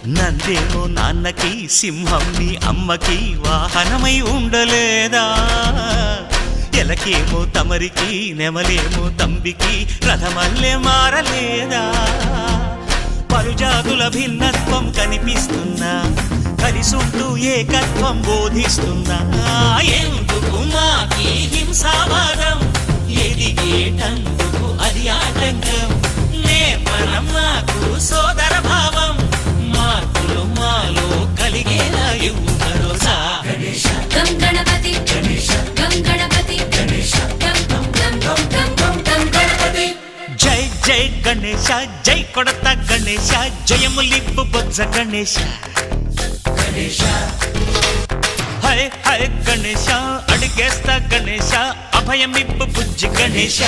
నందేమో నాన్నకి సింహం నీ అమ్మకి వాహనమై ఉండలేదా ఎలకేమో తమరికి నెమలేమో తంబికి రథమల్లే మారలేదా పలుజాతుల భిన్నత్వం కనిపిస్తున్నా కలిసుంటూ ఏకత్వం బోధిస్తున్నా ఎందుకు మాకి హింసావాదం ఎదిగేటందుకు అది ఆటంకం నేపరం నాకు సోదర భావం మార్పులు మాలో కలిగేలా ఇవ్వు భరోసా గం గణపతి గం గణపతి గం గం గం గం గం గం గణపతి జై జై గణేశ జై కొడత గణేశ జయములిప్పు బొజ్జ గణేశ హై హై గణేశ అడిగేస్తా గణేశ అభయమిప్పు బుజ్జి గణేశ